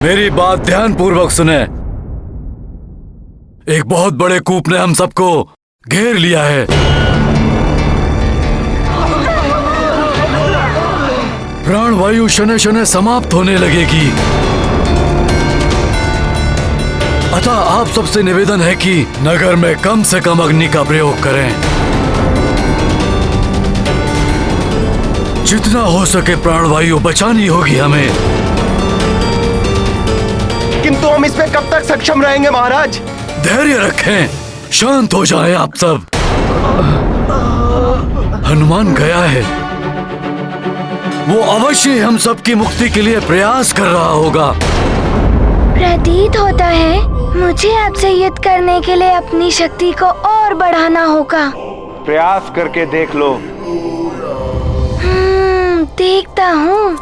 मेरी बात ध्यान पूर्वक सुने। एक बहुत बड़े कूप ने हम सबको घेर लिया है। प्राणवायु शनै शनै समाप्त होने लगेगी। अतः आप सबसे निवेदन है कि नगर में कम से कम अग्नि का प्रयोग करें। जितना हो सके प्राणवायु बचानी होगी हमें। किंतु हम इस पे कब तक सक्षम रहेंगे महाराज? धैर्य रखें, शांत हो जाएं आप सब। हनुमान गया है, वो अवश्य हम सबकी मुक्ति के लिए प्रयास कर रहा होगा। प्रतीत होता है मुझे आपसे युद्ध करने के लिए अपनी शक्ति को और बढ़ाना होगा। प्रयास करके देख लो। देखता हूँ।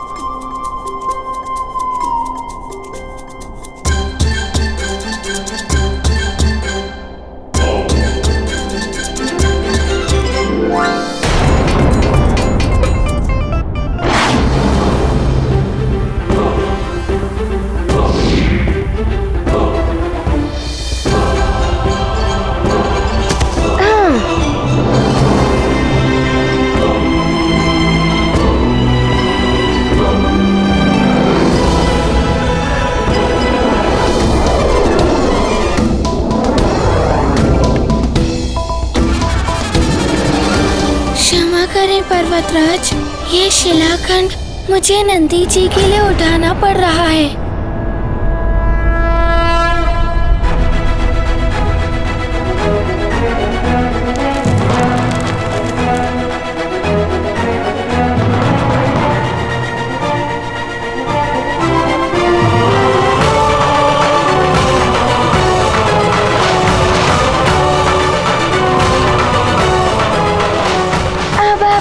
पर्वतराज, ये शिलाखंड मुझे नंदी जी के लिए उठाना पड़ रहा है।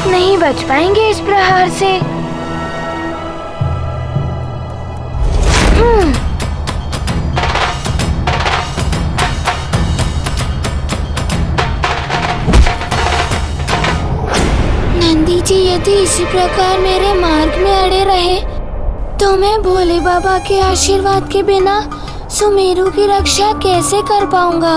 नहीं बच पाएंगे इस प्रहार से। नंदी जी यदि इसी प्रकार मेरे मार्ग में अड़े रहे तो मैं भोले बाबा के आशीर्वाद के बिना सुमेरु की रक्षा कैसे कर पाऊंगा।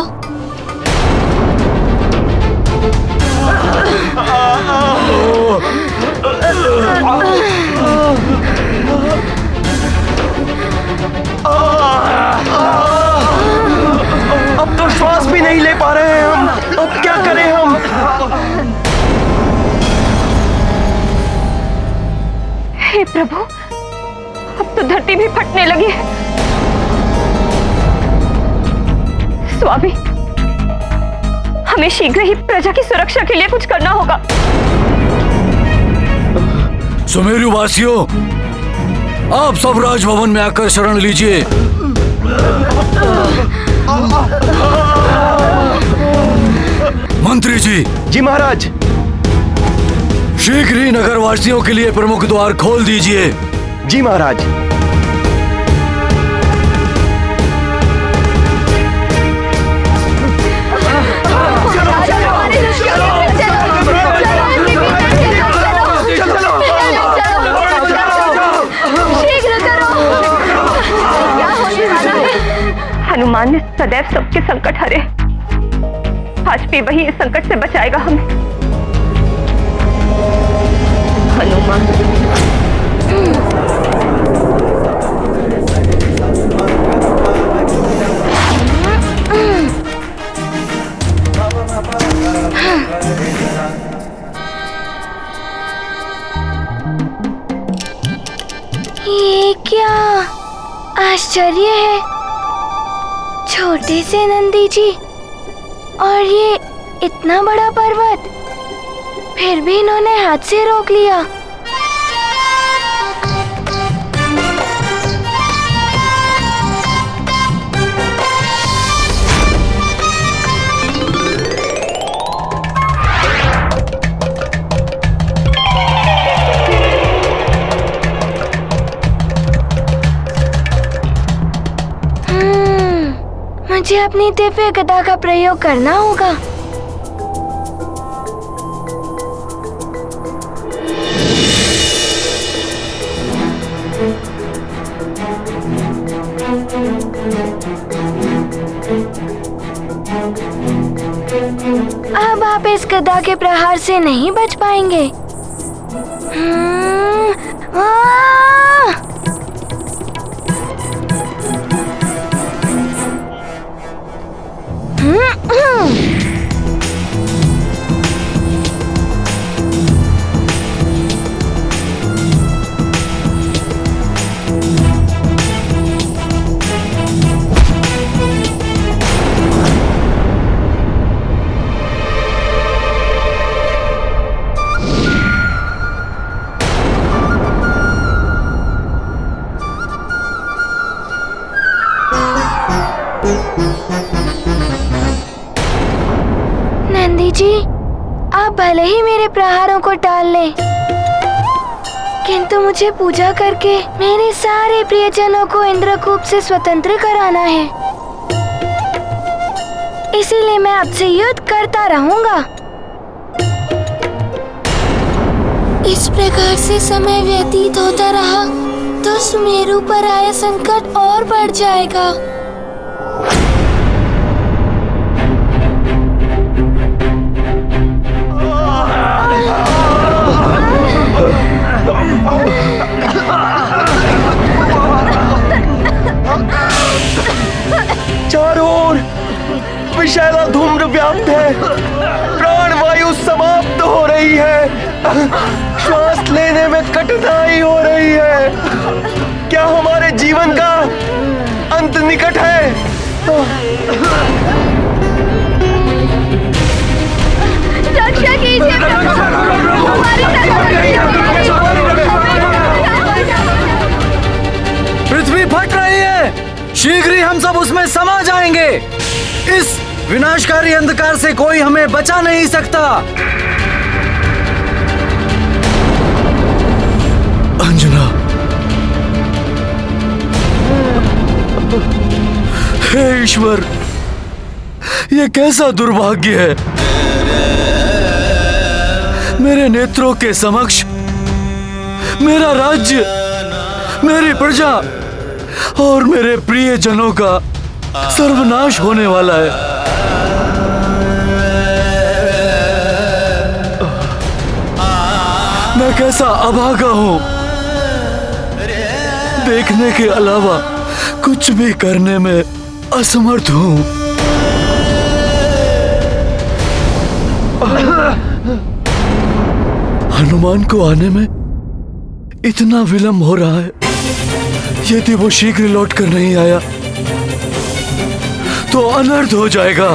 अब तो श्वास भी नहीं ले पा रहे हैं हम। अब क्या करें हम? हे प्रभु, अब तो धरती भी फटने लगी है। स्वामी, हमें शीघ्र ही प्रजा की सुरक्षा के लिए कुछ करना होगा। सुमेरु वासियों, आप सब राजभवन में आकर शरण लीजिए। मंत्री जी। जी महाराज। शीघ्र ही नगरवासियों के लिए प्रमुख द्वार खोल दीजिए। जी महाराज। हनुमान ने सदैव सबके संकट हरे, आज भी वही इस संकट से बचाएगा हमें। हनुमान। ये क्या आश्चर्य है। छोटे से नंदी जी और ये इतना बड़ा पर्वत, फिर भी इन्होंने हाथ से रोक लिया। मुझे अपनी दिव्य गदा का प्रयोग करना होगा। श्रद्धा के प्रहार से नहीं बच पाएंगे। नंदी जी, आप भले ही मेरे प्रहारों को टाल लें, किंतु मुझे पूजा करके मेरे सारे प्रियजनों को इंद्रकूप से स्वतंत्र कराना है। इसीलिए मैं आपसे युद्ध करता रहूंगा। इस प्रकार से समय व्यतीत होता रहा तो सुमेरु पर आया संकट और बढ़ जाएगा। चारों ओर विषैला धूम्र व्याप्त है, प्राणवायु समाप्त हो रही है, श्वास लेने में कठिनाई हो रही है। क्या हमारे जीवन का अंत निकट है? रक्षा कीजिए प्रभु, हमारी पृथ्वी फट रही है, शीघ्र ही हम सब उसमें समा जाएंगे। इस विनाशकारी अंधकार से कोई हमें बचा नहीं सकता। अंजना, हे ईश्वर, ये कैसा दुर्भाग्य है। मेरे नेत्रों के समक्ष मेरा राज्य, मेरी प्रजा और मेरे प्रिय जनों का सर्वनाश होने वाला है। मैं कैसा अभागा हूं, देखने के अलावा कुछ भी करने में असमर्थ हूं। हनुमान को आने में इतना विलंब हो रहा है। यदि वो शीघ्र लौट कर नहीं आया तो अनर्थ हो जाएगा।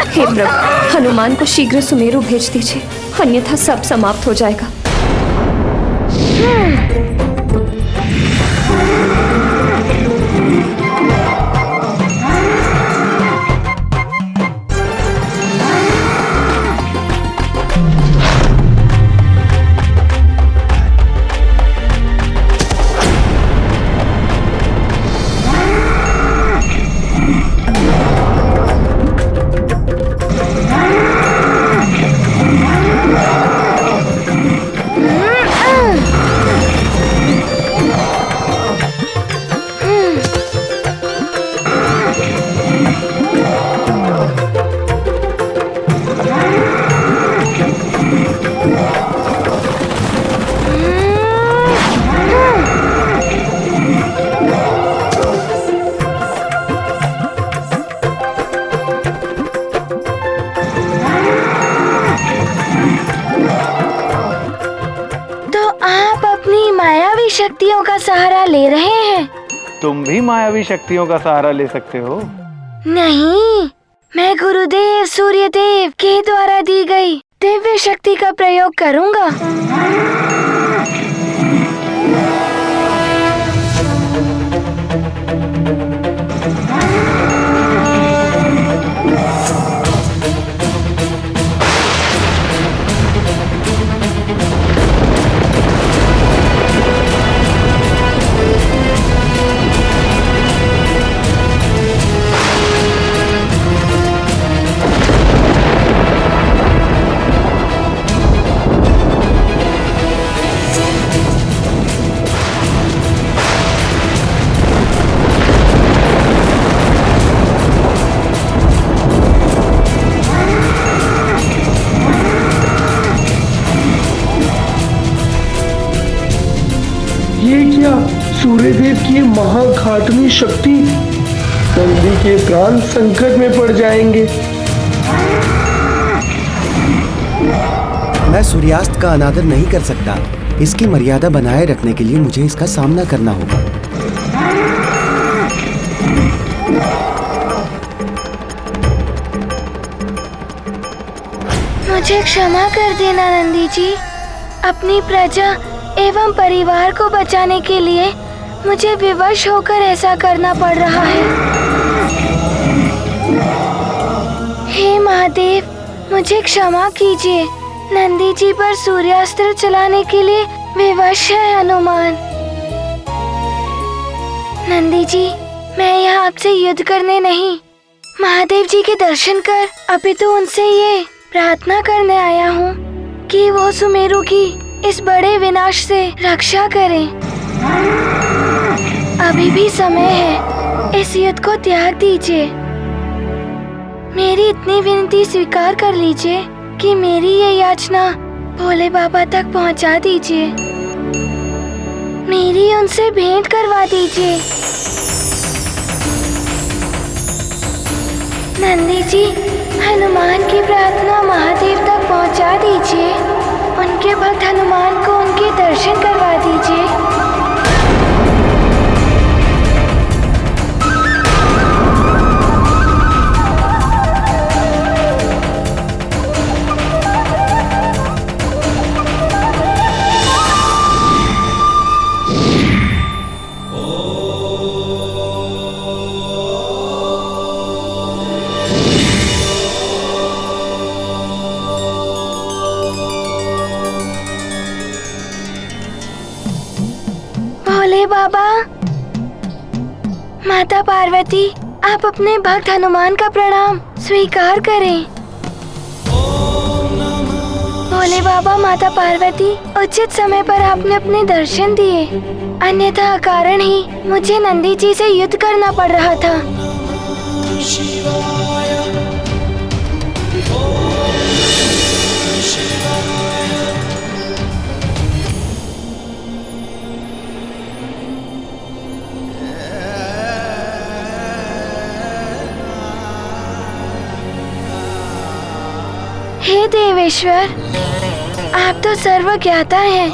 हे प्रभु, हनुमान को शीघ्र सुमेरु भेज दीजिए, अन्यथा सब समाप्त हो जाएगा। शक्तियों का सहारा ले रहे हैं। तुम भी मायावी शक्तियों का सहारा ले सकते हो। नहीं, मैं गुरुदेव सूर्यदेव के द्वारा दी गई दिव्य शक्ति का प्रयोग करूंगा। महादेव की ये महाघातनी शक्ति, नंदी के प्राण संकट में पड़ जाएंगे। मैं सूर्यास्त का अनादर नहीं कर सकता। इसकी मर्यादा बनाए रखने के लिए मुझे इसका सामना करना होगा। मुझे क्षमा कर देना नंदी जी। अपनी प्रजा एवं परिवार को बचाने के लिए मुझे विवश होकर ऐसा करना पड़ रहा है। हे महादेव, मुझे क्षमा कीजिए। नंदी जी पर सूर्यास्त्र चलाने के लिए विवश है हनुमान। नंदी जी, मैं यहाँ आपसे युद्ध करने नहीं, महादेव जी के दर्शन कर अपितु उनसे ये प्रार्थना करने आया हूँ कि वो सुमेरु की इस बड़े विनाश से रक्षा करें। अभी भी समय है, इस युद्ध को त्याग दीजिए। मेरी इतनी विनती स्वीकार कर लीजिए कि मेरी ये याचना भोले बाबा तक पहुंचा दीजिए। मेरी उनसे भेंट करवा दीजिए। नंदी जी, हनुमान की प्रार्थना महादेव तक पहुंचा दीजिए। उनके भक्त हनुमान को उनके दर्शन करवा दीजिए। भोले बाबा, माता पार्वती, आप अपने भक्त हनुमान का प्रणाम स्वीकार करें। भोले बाबा, माता पार्वती, उचित समय पर आपने अपने दर्शन दिए, अन्यथा कारण ही मुझे नंदी जी से युद्ध करना पड़ रहा था। हे देवेश्वर, आप तो सर्वज्ञाता हैं,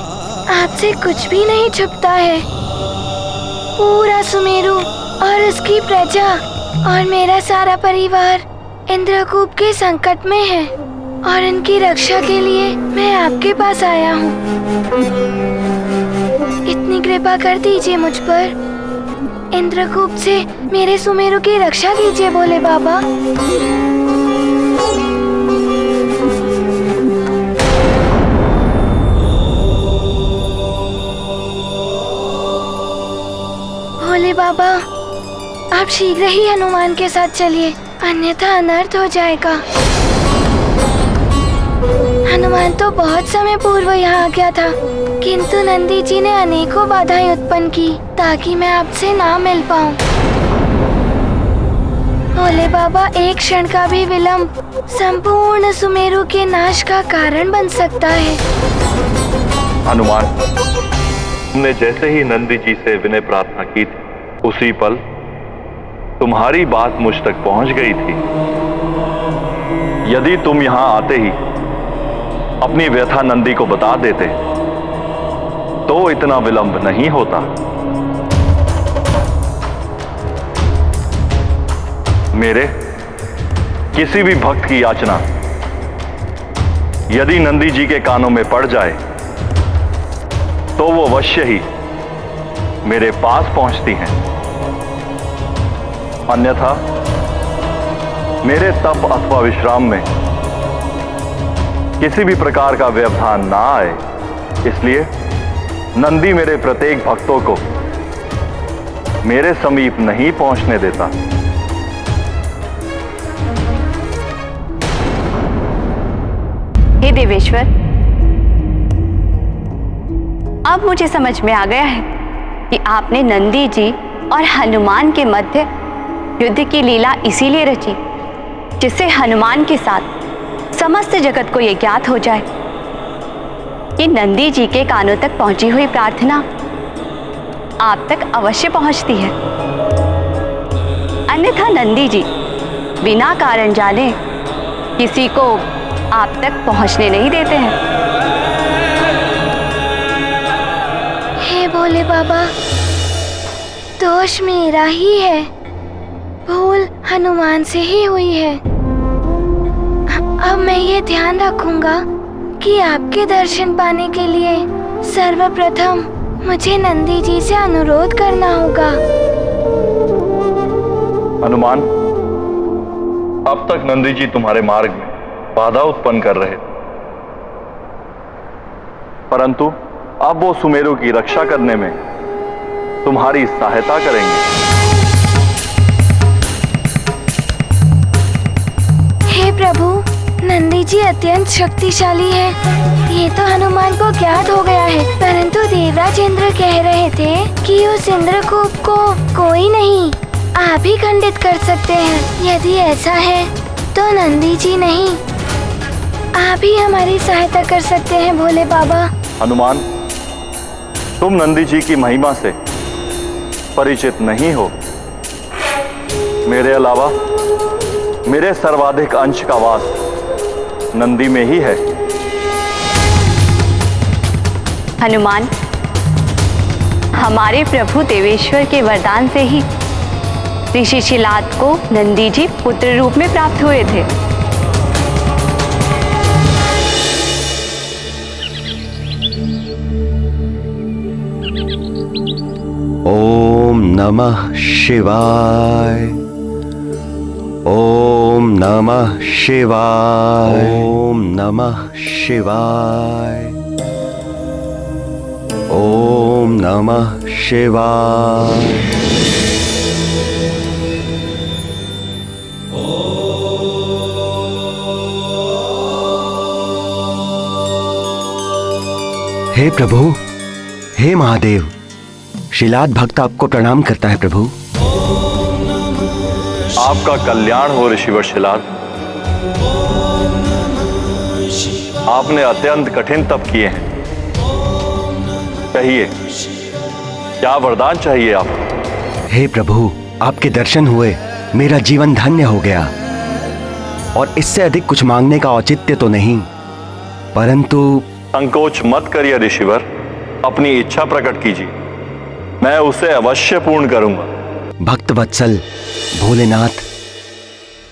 आपसे कुछ भी नहीं छुपता है। पूरा सुमेरु और उसकी प्रजा और मेरा सारा परिवार इंद्रकूप के संकट में है और इनकी रक्षा के लिए मैं आपके पास आया हूँ। इतनी कृपा कर दीजिए मुझ पर। इंद्रकूप से मेरे सुमेरु की रक्षा कीजिए भोले बाबा। भोले बाबा, आप शीघ्र ही हनुमान के साथ चलिए, अन्यथा अनर्थ हो जाएगा। हनुमान तो बहुत समय पूर्व यहाँ आ गया था, किंतु नंदी जी ने अनेकों बाधाएं उत्पन्न की ताकि मैं आपसे ना मिल पाऊँ। भोले बाबा, एक क्षण का भी विलंब संपूर्ण सुमेरु के नाश का कारण बन सकता है। हनुमान, तुमने जैसे ही नंदी जी से विनय प्रार्थना की थी, उसी पल तुम्हारी बात मुझ तक पहुंच गई थी। यदि तुम यहां आते ही अपनी व्यथा नंदी को बता देते तो इतना विलंब नहीं होता। मेरे किसी भी भक्त की याचना यदि नंदी जी के कानों में पड़ जाए तो वो अवश्य ही मेरे पास पहुंचती हैं। अन्यथा मेरे तप अथवा विश्राम में किसी भी प्रकार का व्यवधान ना आए, इसलिए नंदी मेरे प्रत्येक भक्तों को मेरे समीप नहीं पहुंचने देता। हे देवेश्वर, अब मुझे समझ में आ गया है कि आपने नंदी जी और हनुमान के मध्य युद्ध की लीला इसीलिए रची जिससे हनुमान के साथ समस्त जगत को यह ज्ञात हो जाए कि नंदी जी के कानों तक पहुंची हुई प्रार्थना आप तक अवश्य पहुंचती है। अन्यथा नंदी जी बिना कारण जाने किसी को आप तक पहुंचने नहीं देते हैं। हे भोले बाबा, दोष मेरा ही है, भूल हनुमान से ही हुई है। अब मैं ये ध्यान रखूंगा कि आपके दर्शन पाने के लिए सर्वप्रथम मुझे नंदी जी से अनुरोध करना होगा। हनुमान, अब तक नंदी जी तुम्हारे मार्ग में बाधा उत्पन्न कर रहे थे, परंतु अब वो सुमेरु की रक्षा करने में तुम्हारी सहायता करेंगे। हे प्रभु, नंदी जी अत्यंत शक्तिशाली है, ये तो हनुमान को ज्ञात हो गया है, परंतु देवराज इंद्र कह रहे थे कि उस इंद्रकूप को कोई नहीं, आप ही खंडित कर सकते हैं। यदि ऐसा है तो नंदी जी नहीं, आप ही हमारी सहायता कर सकते हैं भोले बाबा। हनुमान, तुम नंदी जी की महिमा से परिचित नहीं हो। मेरे अलावा मेरे सर्वाधिक अंश का वास नंदी में ही है। हनुमान, हमारे प्रभु देवेश्वर के वरदान से ही ऋषि शिलाद को नंदी जी पुत्र रूप में प्राप्त हुए थे। ओम नमः शिवाय। ओम नमः शिवाय। ओम नमः शिवाय। ओम नमः शिवाय। हे प्रभु, हे महादेव, शिलाद भक्त आपको प्रणाम करता है प्रभु। आपका कल्याण हो ऋषिवर शिलाद। आपने अत्यंत कठिन तप किए हैं। कहिए, क्या वरदान चाहिए आपको? हे प्रभु, आपके दर्शन हुए मेरा जीवन धन्य हो गया, और इससे अधिक कुछ मांगने का औचित्य तो नहीं, परंतु संकोच मत करिए ऋषिवर, अपनी इच्छा प्रकट कीजिए, मैं उसे अवश्य पूर्ण करूंगा। भक्त वत्सल भोलेनाथ,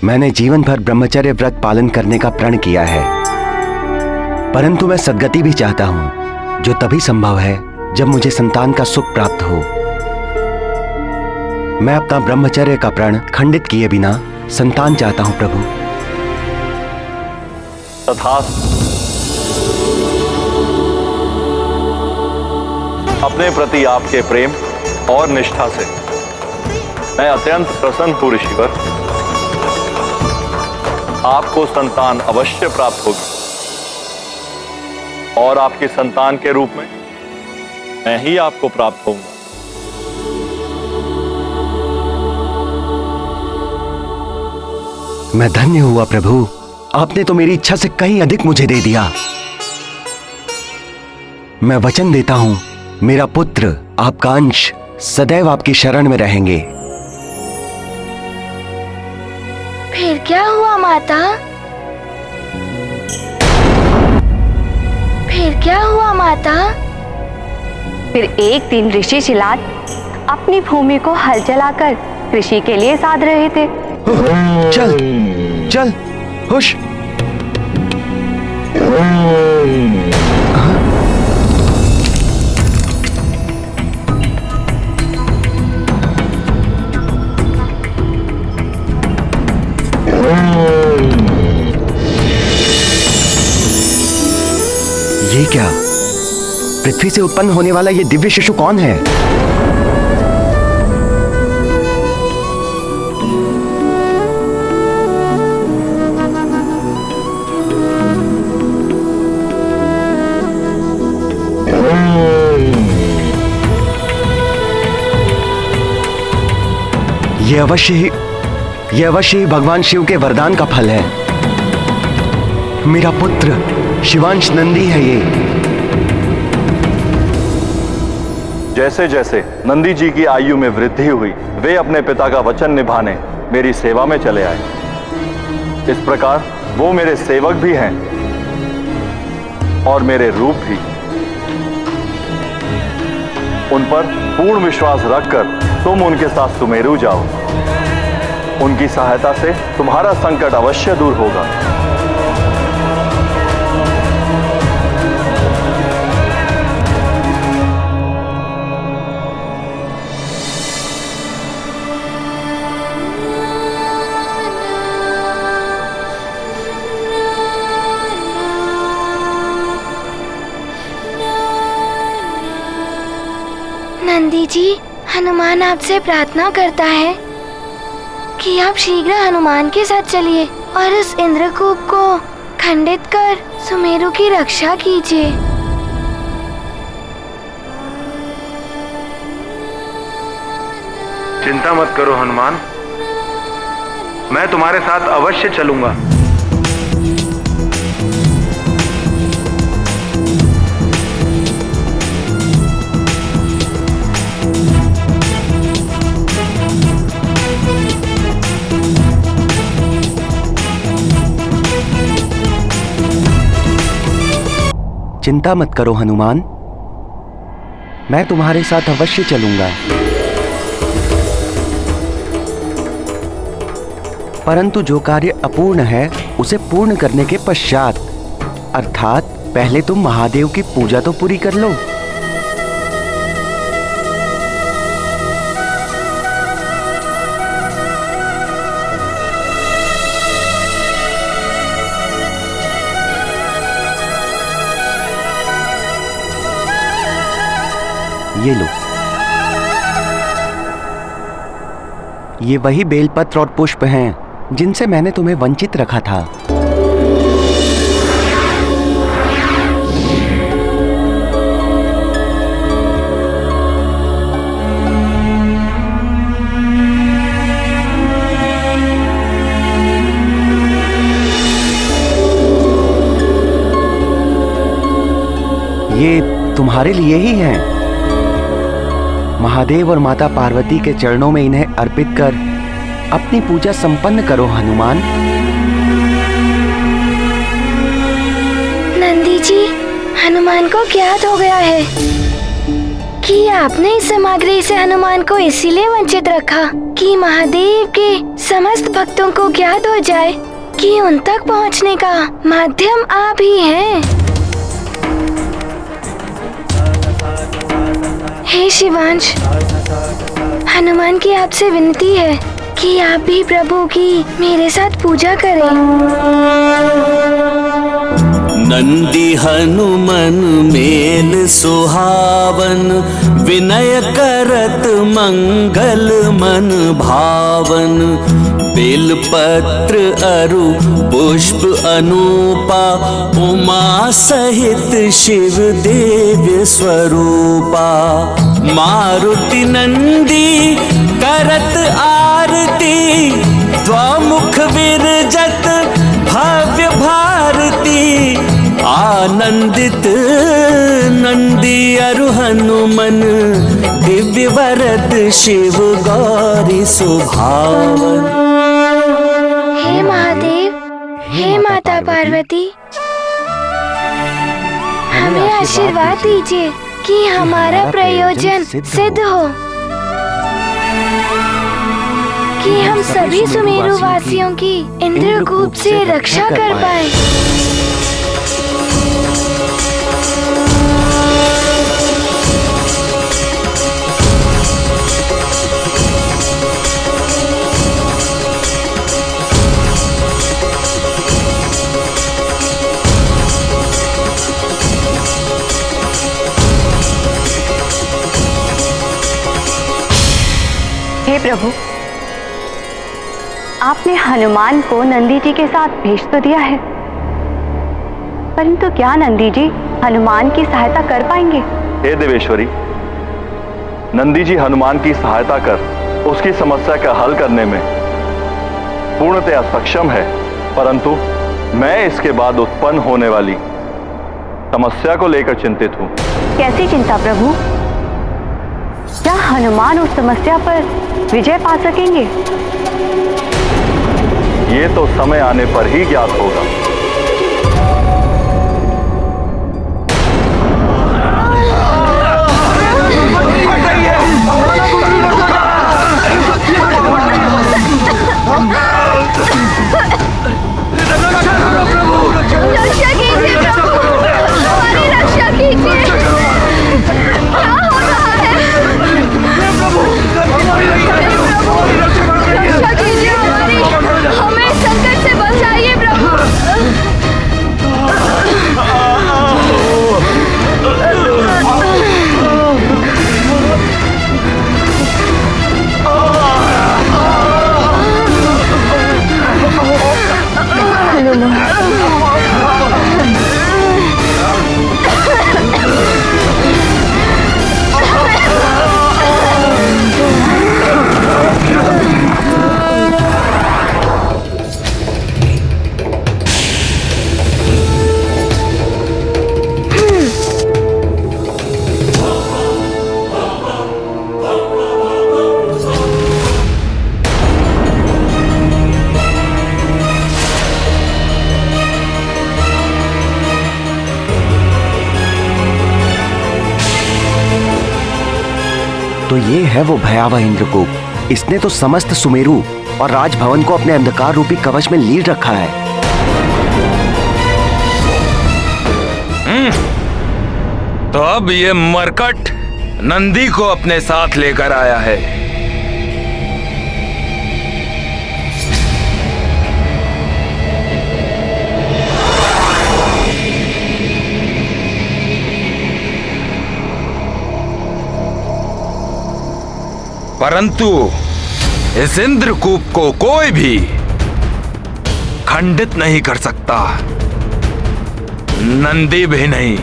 मैंने जीवन भर ब्रह्मचर्य व्रत पालन करने का प्रण किया है, परंतु मैं सद्गति भी चाहता हूं, जो तभी संभव है जब मुझे संतान का सुख प्राप्त हो। मैं अपना ब्रह्मचर्य का प्रण खंडित किए बिना संतान चाहता हूं प्रभु। तथास्तु। अपने प्रति आपके प्रेम और निष्ठा से मैं अत्यंत प्रसन्न हूं ऋषिवर। आपको संतान अवश्य प्राप्त होगी, और आपकी संतान के रूप में मैं ही आपको प्राप्त होऊंगा। मैं धन्य हुआ प्रभु, आपने तो मेरी इच्छा से कहीं अधिक मुझे दे दिया। मैं वचन देता हूं, मेरा पुत्र, आपका अंश सदैव आपकी शरण में रहेंगे। फिर क्या हुआ माता? फिर क्या हुआ माता? फिर एक दिन ऋषि शिलाद अपनी भूमि को हल चलाकर कृषि के लिए साध रहे थे। चल चल, हुश। ये क्या? पृथ्वी से उत्पन्न होने वाला ये दिव्य शिशु कौन है? ये अवश्य ही भगवान शिव के वरदान का फल है। मेरा पुत्र शिवांश नंदी है ये। जैसे जैसे नंदी जी की आयु में वृद्धि हुई, वे अपने पिता का वचन निभाने मेरी सेवा में चले आए। इस प्रकार वो मेरे सेवक भी हैं और मेरे रूप भी। उन पर पूर्ण विश्वास रखकर तुम उनके साथ सुमेरु जाओ। उनकी सहायता से तुम्हारा संकट अवश्य दूर होगा। नंदी जी, हनुमान आपसे प्रार्थना करता है कि आप शीघ्र हनुमान के साथ चलिए और इस इंद्रकूप को खंडित कर सुमेरु की रक्षा कीजिए। चिंता मत करो हनुमान, मैं तुम्हारे साथ अवश्य चलूंगा। चिंता मत करो हनुमान, मैं तुम्हारे साथ अवश्य चलूंगा। परंतु जो कार्य अपूर्ण है उसे पूर्ण करने के पश्चात, अर्थात पहले तुम महादेव की पूजा तो पूरी कर लो। ये लो, ये वही बेलपत्र और पुष्प हैं जिनसे मैंने तुम्हें वंचित रखा था। ये तुम्हारे लिए ही हैं। महादेव और माता पार्वती के चरणों में इन्हें अर्पित कर अपनी पूजा संपन्न करो हनुमान। नंदी जी, हनुमान को ज्ञात हो गया है कि आपने इस सामग्री से हनुमान को इसीलिए वंचित रखा कि महादेव के समस्त भक्तों को ज्ञात हो जाए कि उन तक पहुंचने का माध्यम आप ही हैं। हे शिवांश, हनुमान की आपसे विनती है कि आप भी प्रभु की मेरे साथ पूजा करें। नंदी हनुमन मेल सुहावन, विनय करत मंगल मन भावन। बेलपत्र अरु पुष्प अनूपा, उमा सहित शिव देव्य स्वरूपा। मारुति नंदी करत आरती, द्वामुख विरजत भव्य भारती। आनंदित नंदी अरु हनुमन, दिव्य वरद शिव गौरी सुभावन। हे महादेव, हे माता पार्वती, हमें आशीर्वाद दीजिए कि हमारा प्रयोजन सिद्ध हो, कि हम सभी सुमेरु वासियों की इंद्रकूप से रक्षा कर पाए। हे प्रभु, आपने हनुमान को नंदी जी के साथ भेज तो दिया है, परंतु क्या नंदी जी हनुमान की सहायता कर पाएंगे? हे देवेश्वरी, नंदी जी हनुमान की सहायता कर उसकी समस्या का हल करने में पूर्णतया सक्षम है, परंतु मैं इसके बाद उत्पन्न होने वाली समस्या को लेकर चिंतित हूं। कैसी चिंता प्रभु? क्या हनुमान उस समस्या पर विजय पा सकेंगे? ये तो समय आने पर ही ज्ञात होगा। रक्षा कीजिए प्रभु, हमारी रक्षा कीजिए। क्या हो रहा है? रक्षा कीजिए हमारी, हमें संकट से बचाइए प्रभु। तो ये है वो भयावह इंद्रकूप। इसने तो समस्त सुमेरु और राजभवन को अपने अंधकार रूपी कवच में लीड रखा है। तो अब ये मरकट नंदी को अपने साथ लेकर आया है। परंतु इस इंद्रकूप को कोई भी खंडित नहीं कर सकता, नंदी भी नहीं।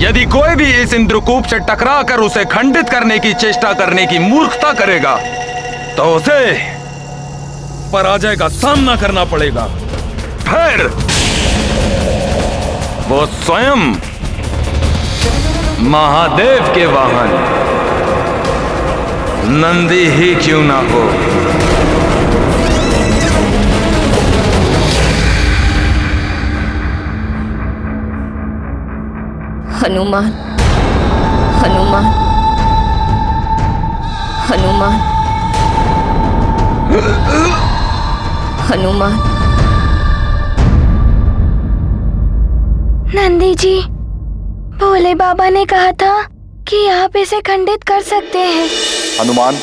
यदि कोई भी इस इंद्रकूप से टकराकर उसे खंडित करने की चेष्टा करने की मूर्खता करेगा तो उसे पराजय का सामना करना पड़ेगा। फिर वो स्वयं महादेव के वाहन नंदी ही क्यों ना हो। हनुमान, हनुमान, हनुमान, हनुमान। नंदी जी, भोले बाबा ने कहा था कि आप इसे खंडित कर सकते हैं। हनुमान,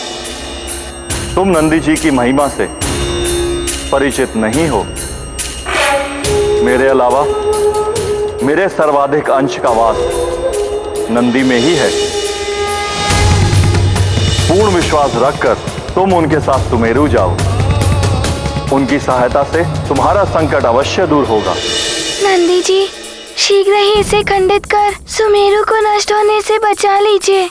तुम नंदी जी की महिमा से परिचित नहीं हो। मेरे अलावा मेरे सर्वाधिक अंश का वास नंदी में ही है। पूर्ण विश्वास रखकर तुम उनके साथ सुमेरु जाओ। उनकी सहायता से तुम्हारा संकट अवश्य दूर होगा। नंदी जी, शीघ्र ही इसे खंडित कर सुमेरु को नष्ट होने से बचा लीजिए।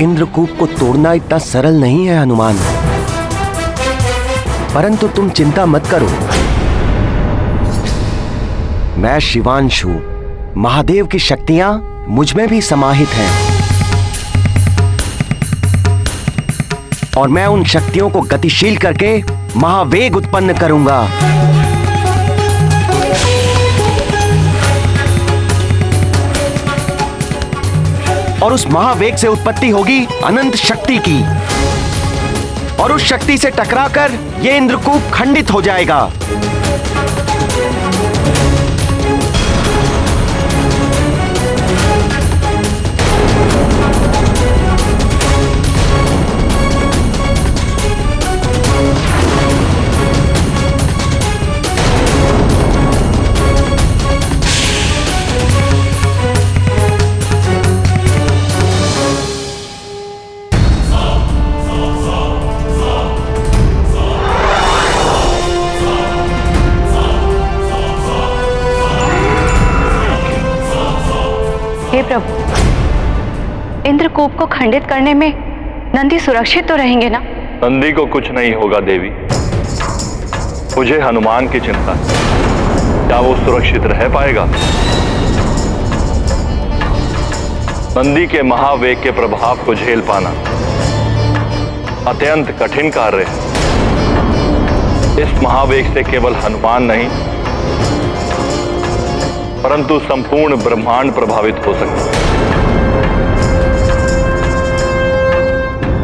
इंद्रकूप को तोड़ना इतना सरल नहीं है हनुमान, परंतु तुम चिंता मत करो। मैं शिवांशु, महादेव की शक्तियां मुझ में भी समाहित हैं और मैं उन शक्तियों को गतिशील करके महावेग उत्पन्न करूंगा। और उस महावेग से उत्पत्ति होगी अनंत शक्ति की, और उस शक्ति से टकराकर ये इंद्रकूप खंडित हो जाएगा। हे प्रभु, इंद्रकूप को खंडित करने में नंदी सुरक्षित तो रहेंगे ना? नंदी को कुछ नहीं होगा देवी, मुझे हनुमान की चिंता है। क्या वो सुरक्षित रह पाएगा? नंदी के महावेग के प्रभाव को झेल पाना अत्यंत कठिन कार्य है। इस महावेग से केवल हनुमान नहीं परंतु संपूर्ण ब्रह्मांड प्रभावित हो सकता है।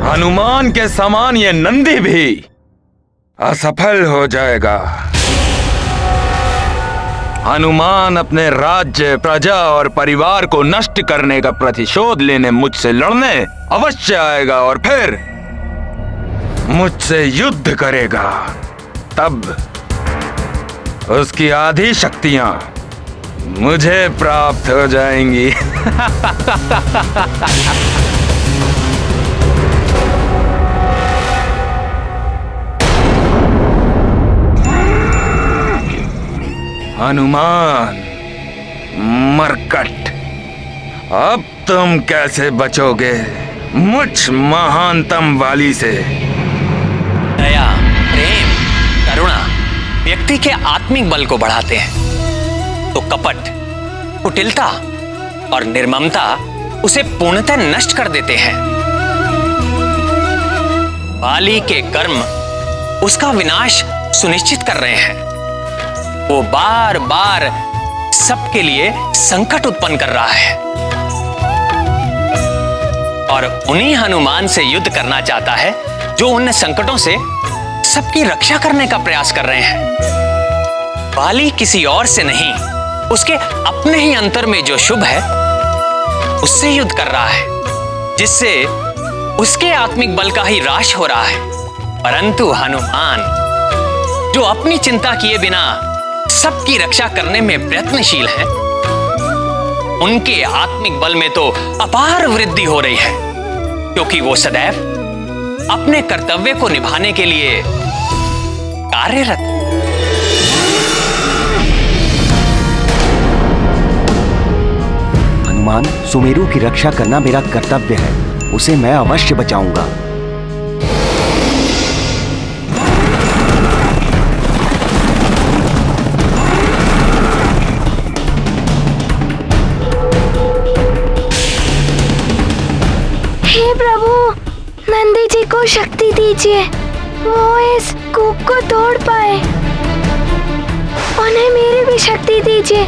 हनुमान के समान ये नंदी भी असफल हो जाएगा। हनुमान अपने राज्य, प्रजा और परिवार को नष्ट करने का प्रतिशोध लेने मुझसे लड़ने अवश्य आएगा और फिर मुझसे युद्ध करेगा। तब उसकी आधी शक्तियां मुझे प्राप्त हो जाएंगी। हनुमान, मरकट, अब तुम कैसे बचोगे मुझ महानतम वाली से? दया, प्रेम, करुणा व्यक्ति के आत्मिक बल को बढ़ाते हैं, तो कपट, कुटिलता और निर्ममता उसे पूर्णतः नष्ट कर देते हैं। बाली के कर्म उसका विनाश सुनिश्चित कर रहे हैं। वो बार बार सबके लिए संकट उत्पन्न कर रहा है और उन्हीं हनुमान से युद्ध करना चाहता है जो उन संकटों से सबकी रक्षा करने का प्रयास कर रहे हैं। बाली किसी और से नहीं, उसके अपने ही अंतर में जो शुभ है उससे युद्ध कर रहा है, जिससे उसके आत्मिक बल का ही ह्रास हो रहा है। परंतु हनुमान, जो अपनी चिंता किए बिना सबकी रक्षा करने में प्रयत्नशील है, उनके आत्मिक बल में तो अपार वृद्धि हो रही है, क्योंकि वो सदैव अपने कर्तव्य को निभाने के लिए कार्यरत। हनुमान, सुमेरु की रक्षा करना मेरा कर्तव्य है, उसे मैं अवश्य बचाऊंगा। हे प्रभु, नंदी जी को शक्ति दीजिए, वो इस कूप को तोड़ पाए। उन्हें मेरी भी शक्ति दीजिए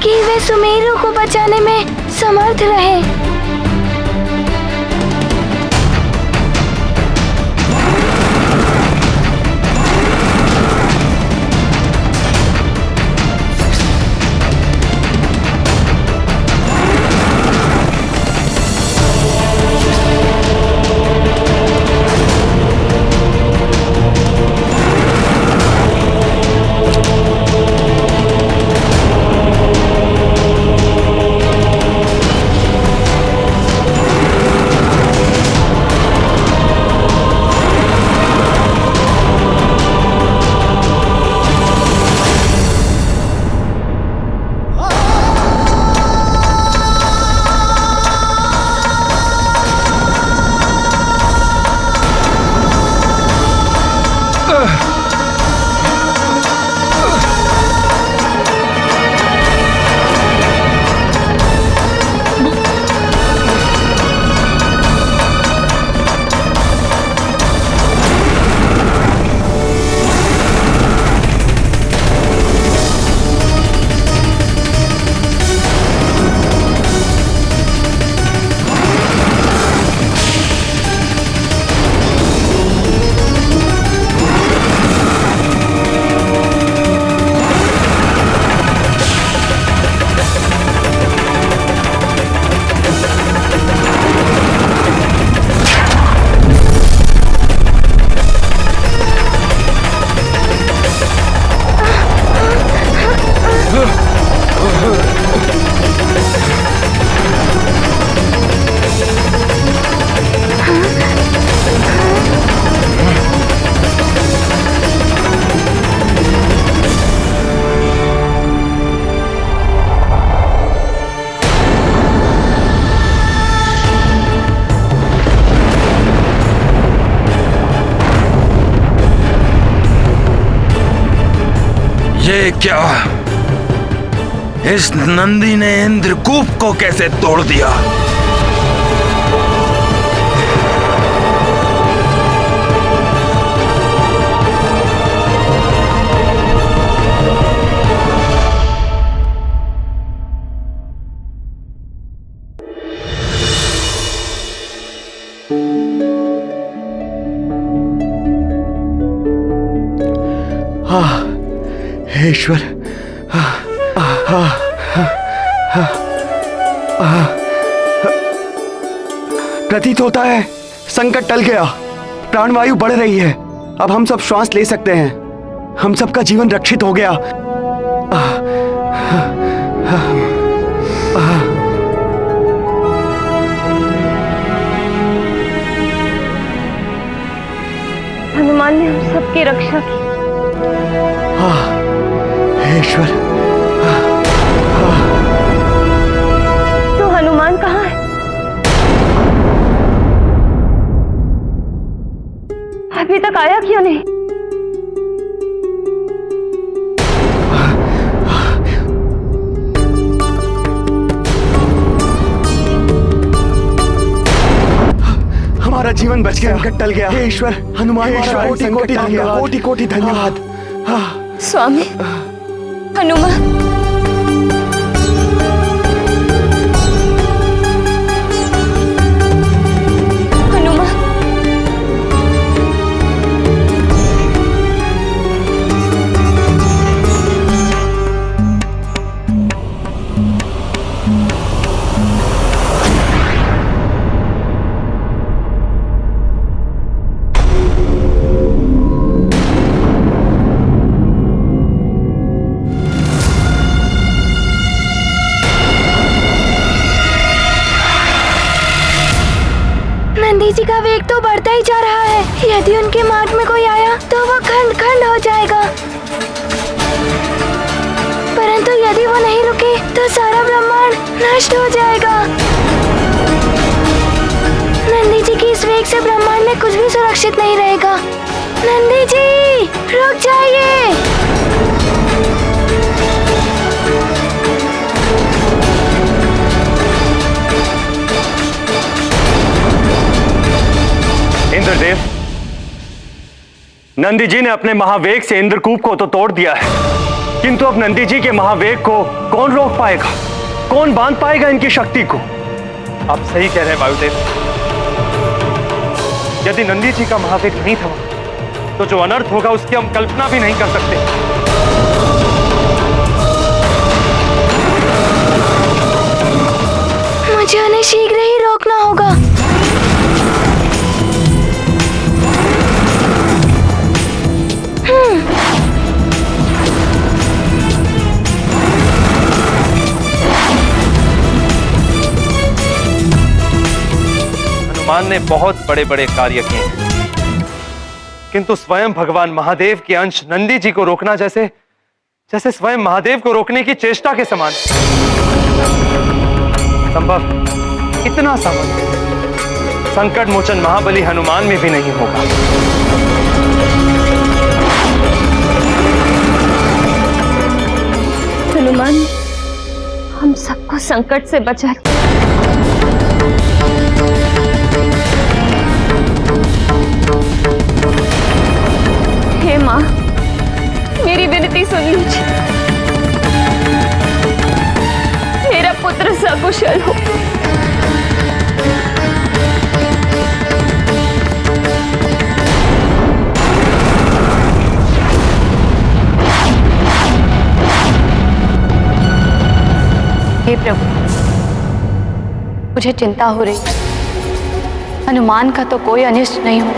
कि वे सुमेरु को बचाने में समर्थ रहे। ये क्या इस नंदी ने इंद्रकूप को कैसे तोड़ दिया? हे ईश्वर, प्रतीत होता है संकट टल गया। प्राणवायु बढ़ रही है। अब हम सब श्वास ले सकते हैं। हम सबका जीवन रक्षित हो गया। हनुमान ने हम सबकी रक्षा की। हे ईश्वर, तो हनुमान कहाँ है? अभी तक आया क्यों नहीं? हमारा जीवन बच गया, संकट टल गया। हे ईश्वर, हनुमान कोटि कोटि धन्यवाद, कोटि कोटि धन्यवाद। स्वामी हनुमान, नंदी जी का वेग तो बढ़ता ही जा रहा है। यदि उनके मार्ग में कोई आया तो वो खंड खंड हो जाएगा, परंतु यदि वो नहीं रुके तो सारा ब्रह्मांड नष्ट हो जाएगा। नंदी जी की इस वेग से ब्रह्मांड में कुछ भी सुरक्षित नहीं रहेगा। नंदी जी रुक जाइए। इंद्रदेव, नंदी जी ने अपने महावेग से इंद्रकूप को तो तोड़ दिया है, किंतु अब नंदी जी के महावेग को कौन रोक पाएगा? कौन बांध पाएगा इनकी शक्ति को? आप सही कह रहे हैं वायुदेव। यदि नंदी जी का महावेग नहीं थमा तो जो अनर्थ होगा उसकी हम कल्पना भी नहीं कर सकते। मुझे उन्हें शीघ्र ही रोकना होगा। हनुमान ने बहुत बड़े बड़े कार्य किए हैं, किंतु स्वयं भगवान महादेव के अंश नंदी जी को रोकना जैसे जैसे स्वयं महादेव को रोकने की चेष्टा के समान। संभव इतना सामर्थ्य संकट मोचन महाबली हनुमान में भी नहीं होगा। हनुमान हम सबको संकट से बचा। हे माँ, मेरी विनती सुन लीजिए। मेरा पुत्र सकुशल हो। हे प्रभु, मुझे चिंता हो रही। हनुमान का तो कोई अनिष्ट नहीं हो।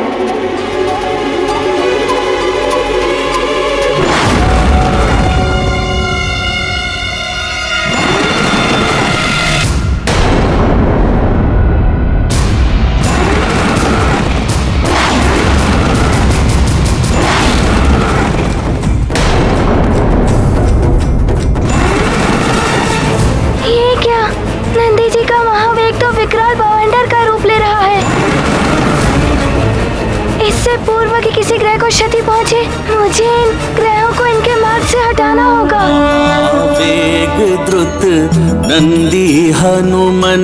पूर्व के किसी ग्रह को क्षति पहुंचे, मुझे इन ग्रहों को इनके मार्ग मार्ग से हटाना होगा। वेग द्रुत नंदी हनुमन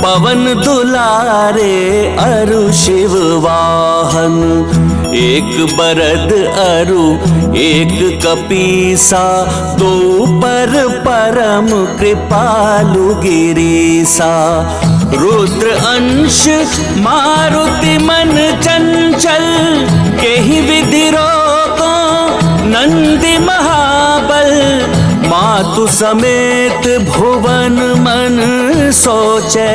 पवन दुलारे अरु शिव वाहन। एक बरद अरु एक कपीसा दो पर परम कृपालु गिरीसा। रुद्र अंश मारुति मन चंचल केहि विधि रोको नंदी महाबल। मातु समेत भुवन मन सोचे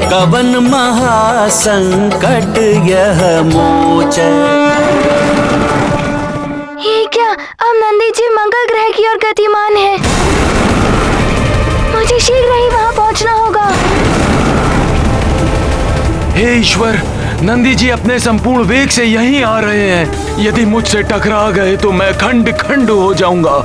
कवन महासंकट यह मोचे। ये क्या, अब नंदी जी मंगल ग्रह की ओर गतिमान है। मुझे शीघ्र ही वहां पहुंचना होगा। हे ईश्वर, नंदी जी अपने संपूर्ण वेग से यहीं आ रहे हैं। यदि मुझसे टकरा गए तो मैं खंड खंड हो जाऊंगा।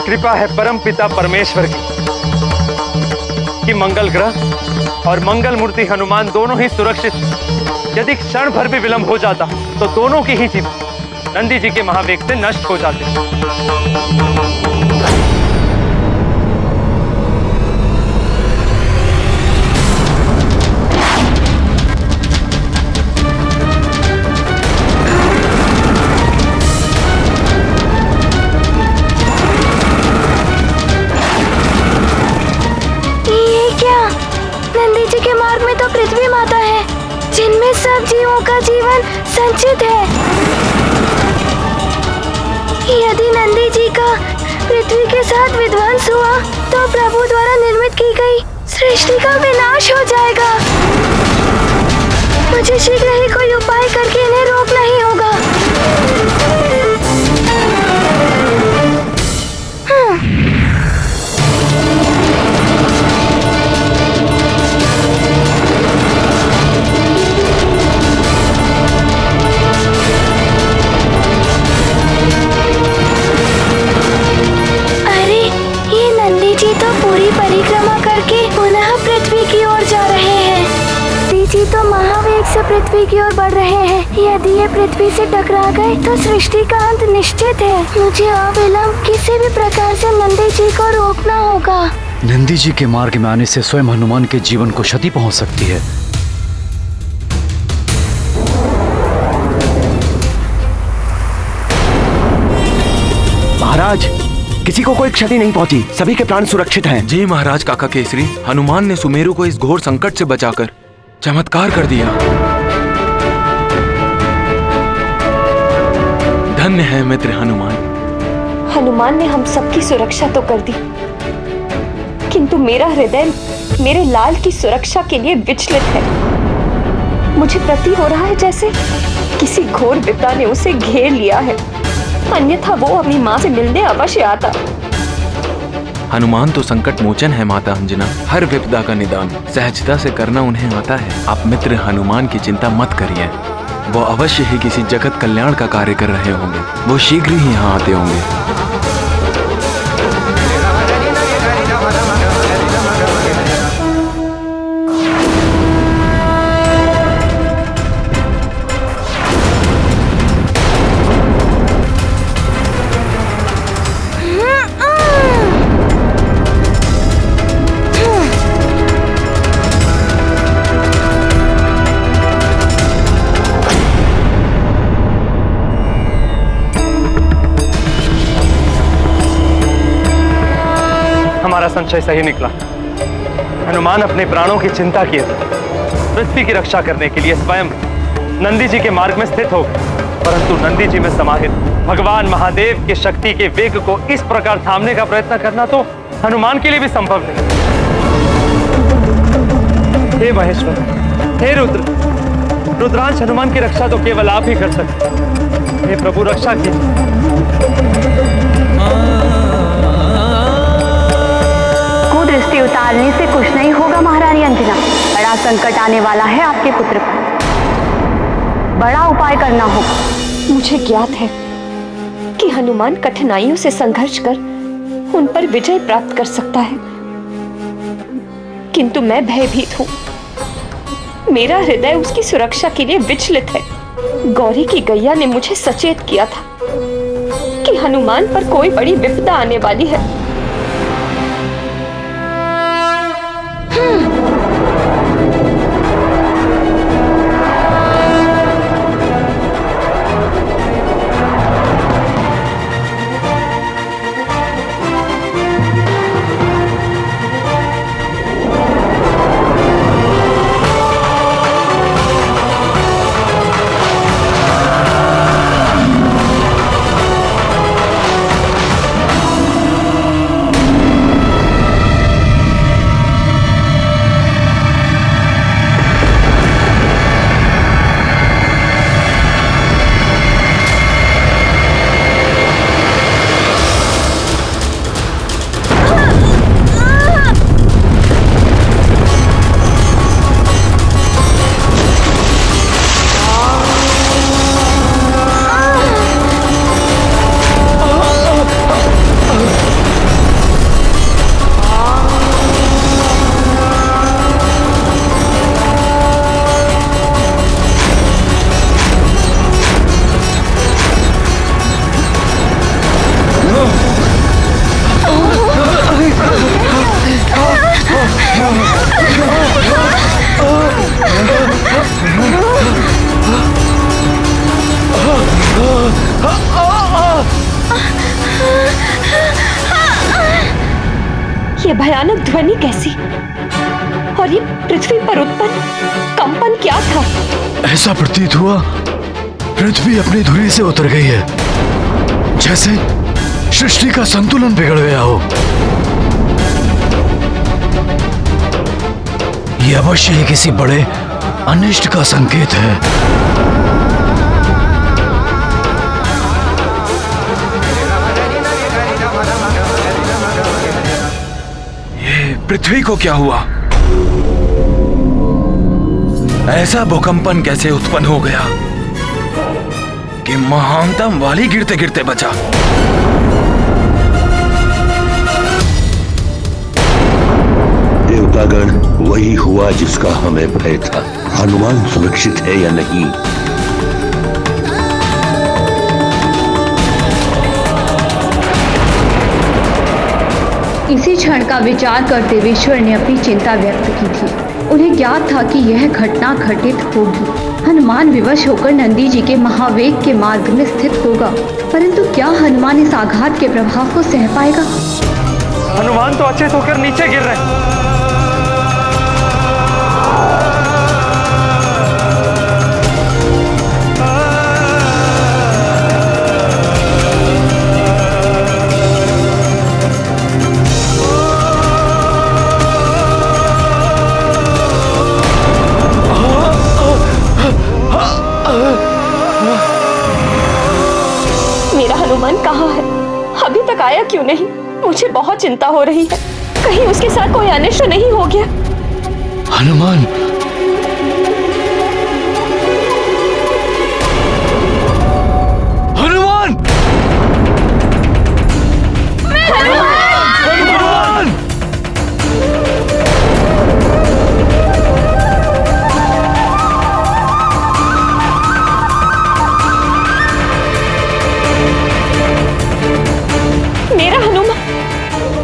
कृपा है परम पिता परमेश्वर की कि मंगल ग्रह और मंगल मूर्ति हनुमान दोनों ही सुरक्षित। यदि क्षण भर भी विलंब हो जाता तो दोनों की ही जीवन नंदी जी के महावेग से नष्ट हो जाते। पृथ्वी माता है जिनमें सब जीवों का जीवन संचित है। यदि नंदी जी का पृथ्वी के साथ विध्वंस हुआ तो प्रभु द्वारा निर्मित की गई सृष्टि का विनाश हो जाएगा। मुझे शीघ्र ही कोई उपाय करके इन्हें रोकना ही होगा। परिक्रमा करके पुनः पृथ्वी की ओर जा रहे हैं। जी तो महावेग से पृथ्वी की ओर बढ़ रहे हैं। यदि ये पृथ्वी से टकरा गए तो सृष्टि का अंत निश्चित है। मुझे अविलंब किसी भी प्रकार से नंदी जी को रोकना होगा। नंदी जी के मार्ग में आने से स्वयं हनुमान के जीवन को क्षति पहुंच सकती है। महाराज, किसी को कोई क्षति नहीं पहुंची, सभी के प्राण सुरक्षित हैं। जी महाराज काका केसरी, हनुमान ने सुमेरु को इस घोर संकट से बचाकर चमत्कार कर दिया। धन्य है मित्र हनुमान। हनुमान ने हम सबकी सुरक्षा तो कर दी, किंतु मेरा हृदय मेरे लाल की सुरक्षा के लिए विचलित है। मुझे प्रतीत हो रहा है जैसे किसी घोर विपदा ने उसे घेर लिया है, अन्यथा वो अपनी माँ से मिलने अवश्य आता। हनुमान तो संकट मोचन है माता अंजना, हर विपदा का निदान सहजता से करना उन्हें आता है। आप मित्र हनुमान की चिंता मत करिए, वो अवश्य ही किसी जगत कल्याण का कार्य कर रहे होंगे। वो शीघ्र ही यहाँ आते होंगे। हमारा संशय सही निकला। हनुमान अपने प्राणों की चिंता किए थे, पृथ्वी की रक्षा करने के लिए स्वयं नंदी जी के मार्ग में स्थित हो गए, परंतु नंदी जी में समाहित भगवान महादेव की शक्ति के वेग को इस प्रकार थामने का प्रयत्न करना तो हनुमान के लिए भी संभव नहीं। हे महेश्वर, हे रुद्र, रुद्रांश हनुमान की रक्षा तो केवल आप ही कर सकते। हे प्रभु, रक्षा कीजिए। कुदृष्टि उतारने से कुछ नहीं होगा महारानी अंजना। बड़ा संकट आने वाला है आपके पुत्र पर, बड़ा उपाय करना होगा। मुझे ज्ञात है कि हनुमान कठिनाइयों से संघर्ष कर उन पर विजय प्राप्त कर सकता है, किंतु मैं भयभीत हूं। मेरा हृदय उसकी सुरक्षा के लिए विचलित है। गौरी की गैया ने मुझे सचेत किया था कि हनुमान पर कोई बड़ी विपदा आने वाली है। ये भयानक ध्वनि कैसी, और ये पृथ्वी पर उत्पन्न कंपन क्या था? ऐसा प्रतीत हुआ पृथ्वी अपनी धुरी से उतर गई है, जैसे सृष्टि का संतुलन बिगड़ गया हो। ये अवश्य ही किसी बड़े अनिष्ट का संकेत है। ये पृथ्वी को क्या हुआ? ऐसा भूकंपन कैसे उत्पन्न हो गया कि महानतम वाली गिरते गिरते बचा? देवतागण, वही हुआ जिसका हमें भय था। हनुमान सुरक्षित है या नहीं? इसी क्षण का विचार करते हुए ईश्वर ने अपनी चिंता व्यक्त की थी। उन्हें ज्ञात था कि यह घटना घटित होगी। हनुमान विवश होकर नंदी जी के महावेग के मार्ग में स्थित होगा, परंतु क्या हनुमान इस आघात के प्रभाव को सह पाएगा? हनुमान तो अचेत होकर नीचे गिर रहे हैं। मेरा हनुमान कहाँ है? अभी तक आया क्यों नहीं? मुझे बहुत चिंता हो रही है, कहीं उसके साथ कोई अनिष्ट नहीं हो गया। हनुमान, हनुमान, हनुमान,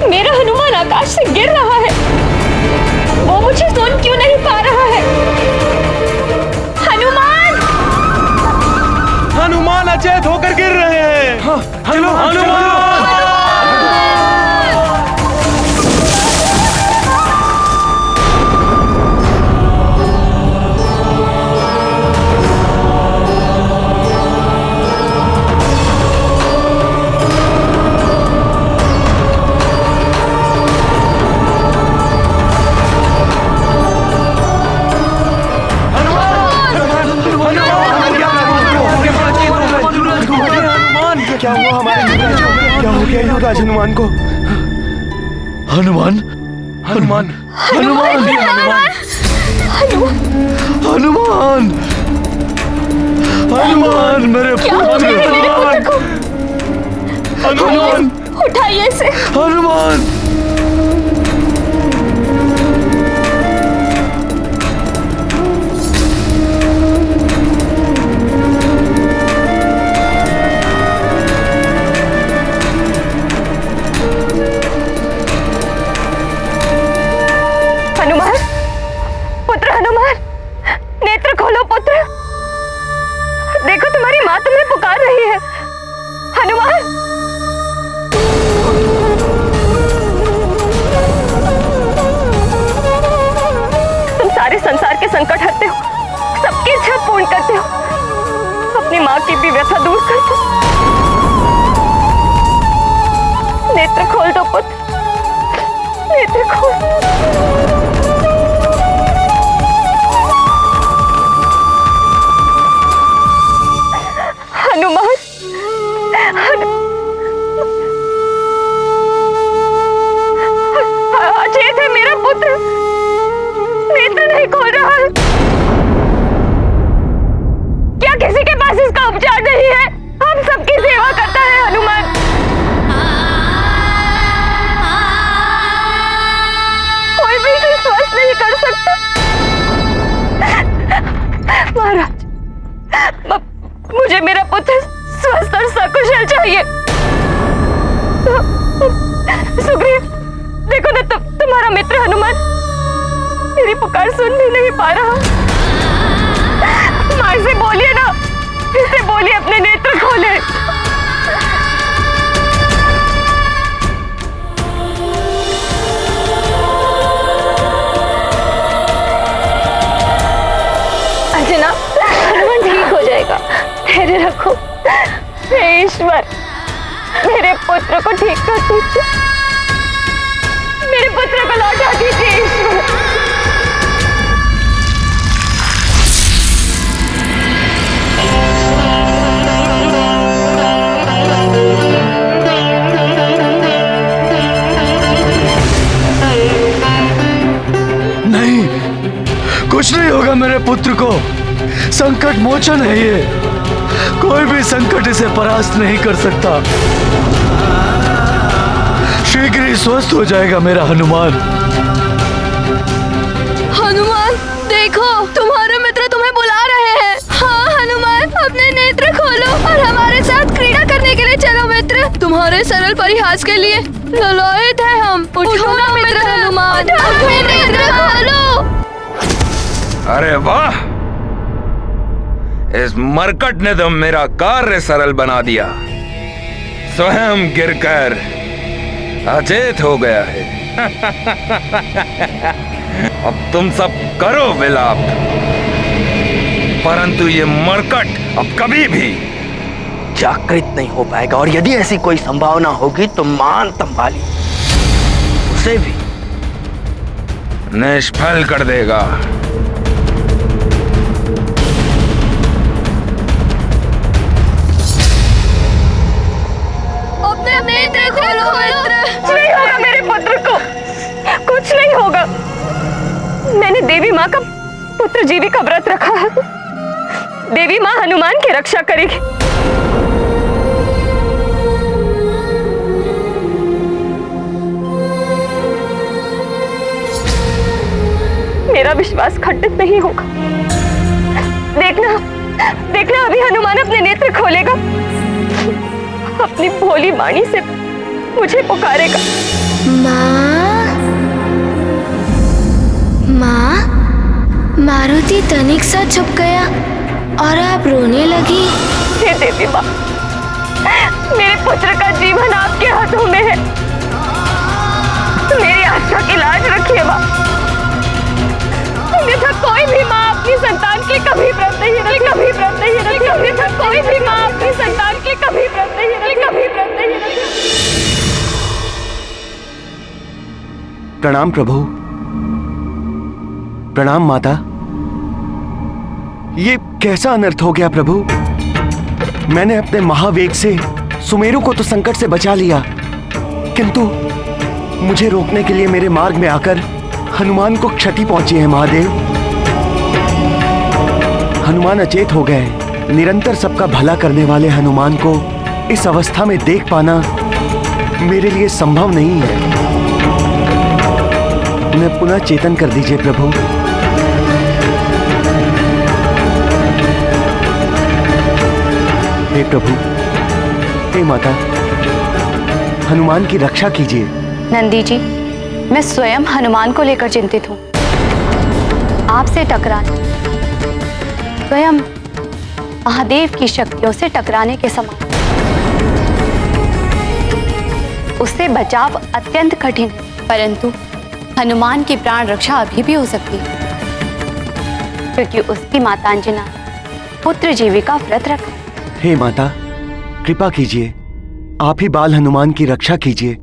मेरा हनुमान आकाश से गिर रहा है। वो मुझे सुन क्यों नहीं पा रहा है? हनुमान! हनुमान अचेत होकर गिर रहे हैं। हाँ, चलो हनुमान! क्या हुआ हमारे युवराज को? क्या हो गया युवराज हनुमान को? हनुमान हनुमान हनुमान हनुमान हनुमान मेरे पुत्र हनुमान उठाइए इसे। हनुमान हनुमान, पुत्र हनुमान, नेत्र खोलो पुत्र। देखो तुम्हारी माँ तुम्हें पुकार रही है। हनुमान, तुम सारे संसार के संकट हरते हो, सबकी इच्छा पूर्ण करते हो, अपनी माँ की भी व्यथा दूर करते हो। नेत्र खोल दो पुत्र, नेत्र खोल। हनुमान, अचेत है मेरा पुत्र, नेत्र नहीं खोल रहा है। क्या किसी के पास इसका उपचार नहीं है? हम सबकी सेवा करता है हनुमान। कोई भी इसे स्वस्थ नहीं कर सकता। महाराज, मुझे मेरा पुत्र स्वस्थ और सकुशल चाहिए। सुग्रीव, देखो ना तुम्हारा मित्र हनुमान मेरी पुकार सुन भी नहीं पा रहा। माँ से बोलिए ना, इसे बोलिए अपने नेत्र खोले। अंजना, हनुमान ठीक हो जाएगा, धैर्य रखो। हे ईश्वर, मेरे पुत्र को ठीक कर दीजिए, मेरे पुत्र को लौटा दीजिए ईश्वर। नहीं, कुछ नहीं होगा मेरे पुत्र को। संकट मोचन है ये, कोई भी संकट इसे परास्त नहीं कर सकता। शीघ्र ही स्वस्थ हो जाएगा मेरा हनुमान। हनुमान, देखो तुम्हारे मित्र तुम्हें बुला रहे हैं। हाँ हनुमान, अपने नेत्र खोलो और हमारे साथ क्रीड़ा करने के लिए चलो मित्र। तुम्हारे सरल परिहास के लिए ललायित है हम। उठो ना मित्र हनुमान, अपने नेत्र खोलो। अरे वाह, इस मरकट ने तो मेरा कार्य सरल बना दिया। स्वयं गिरकर अचेत हो गया है। अब तुम सब करो विलाप, परंतु ये मरकट अब कभी भी जागृत नहीं हो पाएगा। और यदि ऐसी कोई संभावना होगी तो मान संभाली उसे भी निष्फल कर देगा। अपने नेत्र खोलो मित्र। नहीं होगा मेरे पुत्र को, कुछ नहीं होगा। मैंने देवी माँ का पुत्र जीवी का व्रत रखा है। देवी माँ हनुमान की रक्षा करेगी। मेरा विश्वास खंडित नहीं होगा। देखना, देखना अभी हनुमान अपने नेत्र खोलेगा, अपनी भोली वाणी से मुझे पुकारेगा। माँ, माँ, मारुति तनिक सा छुप गया और आप रोने लगी। हे देवी माँ, मेरे पुत्र का जीवन आपके हाथों में है। मेरी आशा की लाज रखिए माँ। अन्यथा कोई भी माँ अपनी संतान के कभी व्रत नहीं रखी, कभी व्रत नहीं रखी। अन्यथा कोई भी माँ अपनी संतान के कभी व्रत नहीं रखी, कभी व्रत नहीं रखी। प्रणाम प्रभु। प्रणाम माता। ये कैसा अनर्थ हो गया प्रभु? मैंने अपने महावेग से सुमेरु को तो संकट से बचा लिया, किंतु मुझे रोकने के लिए मेरे मार्ग में आकर हनुमान को क्षति पहुंची है महादेव। हनुमान अचेत हो गए। निरंतर सबका भला करने वाले हनुमान को इस अवस्था में देख पाना मेरे लिए संभव नहीं है। उन्हें पुनः चेतन कर दीजिए प्रभु। हे प्रभु, हे माता, हनुमान की रक्षा कीजिए। नंदी जी, मैं स्वयं हनुमान को लेकर चिंतित हूँ। आपसे टकराना स्वयं महादेव की शक्तियों से टकराने के समान। उससे बचाव अत्यंत कठिन है, परंतु हनुमान की प्राण रक्षा अभी भी हो सकती है, क्योंकि उसकी माता अंजना पुत्र जीविका व्रत रखा। हे माता, कृपा कीजिए, आप ही बाल हनुमान की रक्षा कीजिए।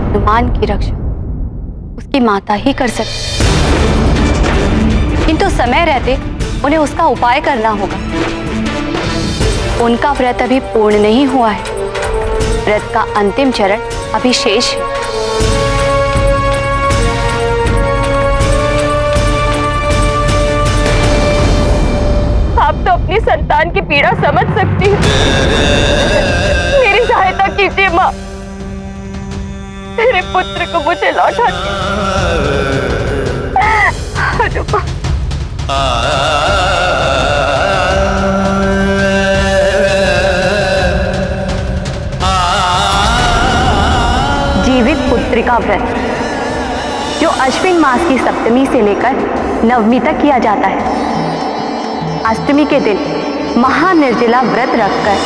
हनुमान की रक्षा उसकी माता ही कर सकती, किंतु समय रहते उन्हें उसका उपाय करना होगा। उनका व्रत अभी पूर्ण नहीं हुआ है। व्रत का अंतिम चरण अभी शेष है। आप तो अपनी संतान की पीड़ा समझ सकती हैं। मेरी सहायता कीजिए माँ, मेरे पुत्र को मुझे लौटा दीजिए। जीवित पुत्री का व्रत जो अश्विन मास की सप्तमी से लेकर नवमी तक किया जाता है। अष्टमी के दिन महानिर्जला व्रत रखकर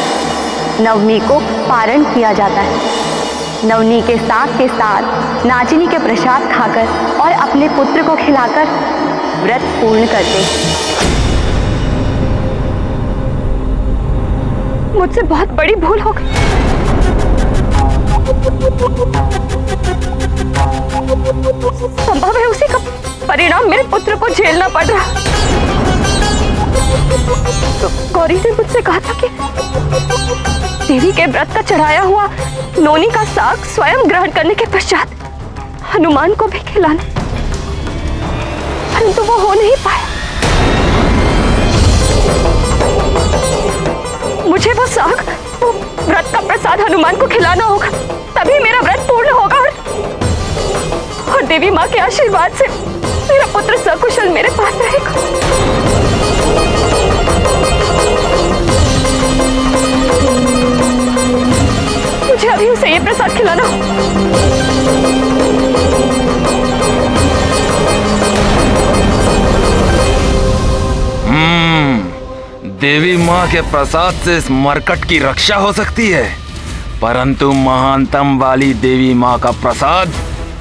नवमी को पारण किया जाता है। नवमी के साथ नाचिनी के प्रसाद खाकर और अपने पुत्र को खिलाकर व्रत पूर्ण करते हैं। मुझसे बहुत बड़ी भूल हो गई। संभव है उसी का परिणाम मेरे पुत्र को झेलना पड़ रहा। तो गौरी ने मुझसे कहा था कि देवी के व्रत का चढ़ाया हुआ नोनी का साग स्वयं ग्रहण करने के पश्चात हनुमान को भी खिलाना, परंतु वो हो नहीं पाया। मुझे वो साग, वो व्रत का प्रसाद हनुमान को खिलाना होगा, तभी मेरा व्रत पूर्ण होगा और देवी माँ के आशीर्वाद से मेरा पुत्र सकुशल मेरे पास रहेगा। मुझे अभी उसे ये प्रसाद खिलाना। देवी माँ के प्रसाद से इस मरकट की रक्षा हो सकती है, परंतु महानतम वाली देवी माँ का प्रसाद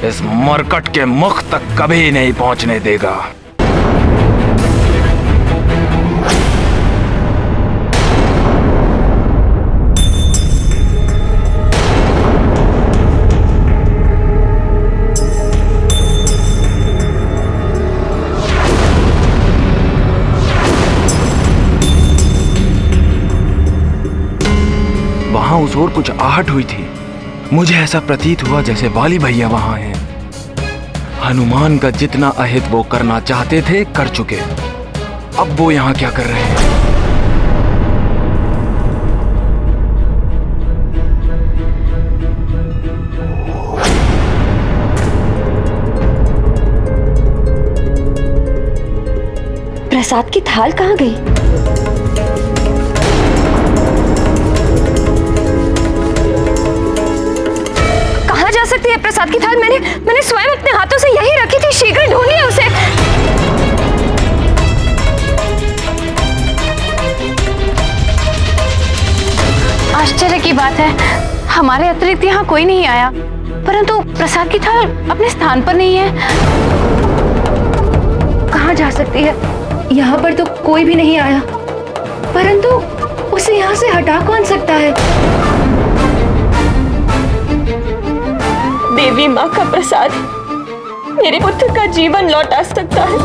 इस मरकट के मुख तक कभी नहीं पहुंचने देगा। वहां उस ओर कुछ आहट हुई थी। मुझे ऐसा प्रतीत हुआ जैसे वाली भैया वहां हैं। हनुमान का जितना अहित वो करना चाहते थे कर चुके, अब वो यहां क्या कर रहे हैं? प्रसाद की थाल कहाँ गई? कहाँ जा सकती है प्रसाद की थाल? मैंने स्वयं अपने हाथों से यही रखी थी। शीघ्र ढूंढिए उसे। आश्चर्य की बात है, हमारे अतिरिक्त यहाँ कोई नहीं आया, परंतु प्रसाद की थाल अपने स्थान पर नहीं है। कहाँ जा सकती है? यहाँ पर तो कोई भी नहीं आया, परंतु उसे यहाँ से हटा कौन सकता है? देवी माँ का प्रसाद मेरे पुत्र का जीवन लौटा सकता है।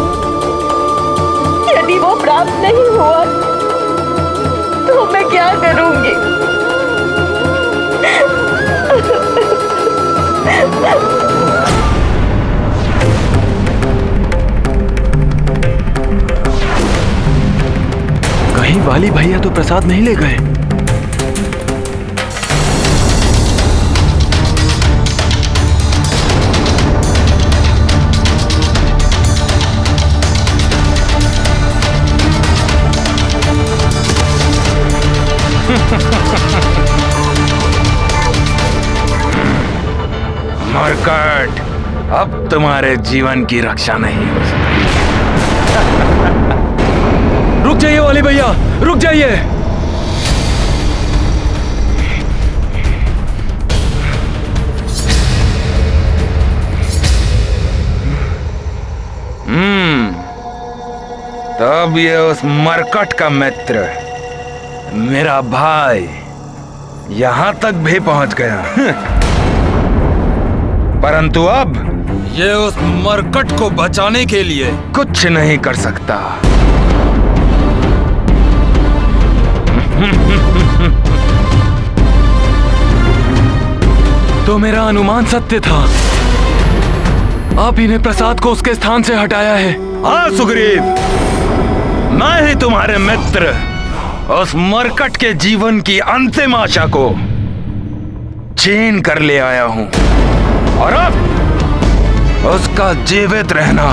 यदि वो प्राप्त नहीं हुआ तो मैं क्या करूंगी? वाली भैया तो प्रसाद नहीं ले गए। मरकट, अब तुम्हारे जीवन की रक्षा नहीं हो सकती। रुक जाइए वाली भैया, रुक जाइए। तब ये उस मरकट का मित्र, मेरा भाई, यहां तक भी पहुंच गया। परंतु अब ये उस मरकट को बचाने के लिए कुछ नहीं कर सकता। तो मेरा अनुमान सत्य था। आप ही ने प्रसाद को उसके स्थान से हटाया है। हाँ सुग्रीव, मैं ही तुम्हारे मित्र उस मरकट के जीवन की अंतिम आशा को छीन कर ले आया हूं, और अब उसका जीवित रहना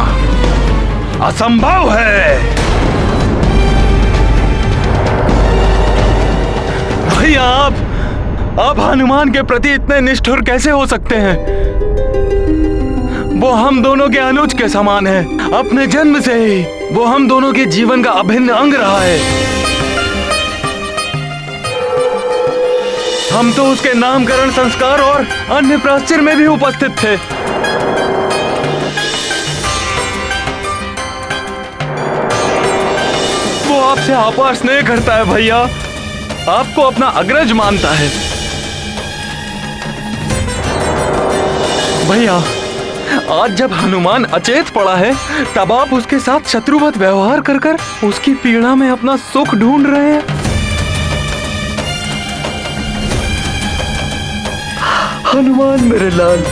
असंभव है। भैया, आप हनुमान के प्रति इतने निष्ठुर कैसे हो सकते हैं? वो हम दोनों के अनुज के समान है। अपने जन्म से ही वो हम दोनों के जीवन का अभिन्न अंग रहा है। हम तो उसके नामकरण संस्कार और अन्य प्राश्चिर में भी उपस्थित थे। वो आपसे अपार स्नेह करता है भैया, आपको अपना अग्रज मानता है। भैया, आज जब हनुमान अचेत पड़ा है, तब आप उसके साथ शत्रुवत व्यवहार कर कर उसकी पीड़ा में अपना सुख ढूंढ रहे हैं। हनुमान मेरे लाल,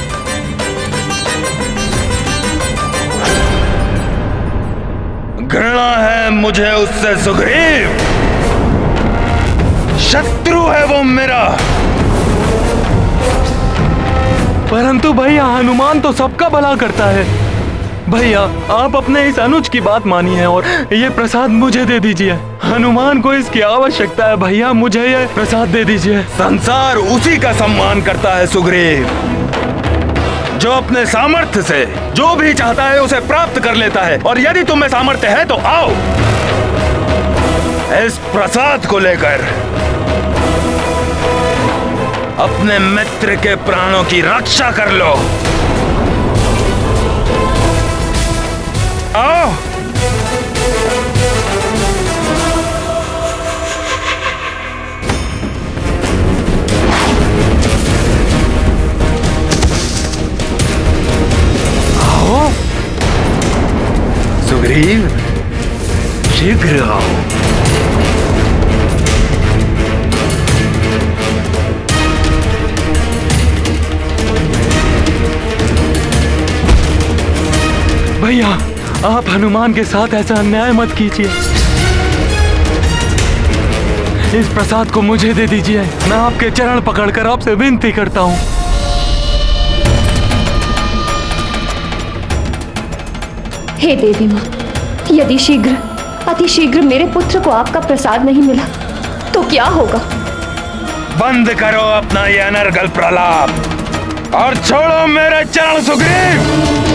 घृणा है मुझे उससे सुग्रीव, शत्रु है वो मेरा। परंतु भैया, हनुमान तो सबका भला करता है। भैया, आप अपने इस अनुज की बात मानिए और ये प्रसाद मुझे दे दीजिए। हनुमान को इसकी आवश्यकता है। भैया, मुझे ये प्रसाद दे दीजिए। संसार उसी का सम्मान करता है सुग्रीव, जो अपने सामर्थ्य से जो भी चाहता है उसे प्राप्त कर लेता है। और यदि तुम्हें सामर्थ्य है तो आओ, इस प्रसाद को लेकर अपने मित्र के प्राणों की रक्षा कर लो। आओ। आओ सुग्रीव, शीघ्र आओ। भैया, आप हनुमान के साथ ऐसा अन्याय मत कीजिए। इस प्रसाद को मुझे दे दीजिए। मैं आपके चरण पकड़कर आपसे विनती करता हूँ। हे देवी माँ, यदि शीघ्र, अति शीघ्र मेरे पुत्र को आपका प्रसाद नहीं मिला तो क्या होगा? बंद करो अपना ये अनर्गल प्रलाप और छोड़ो मेरे चरण सुग्रीव।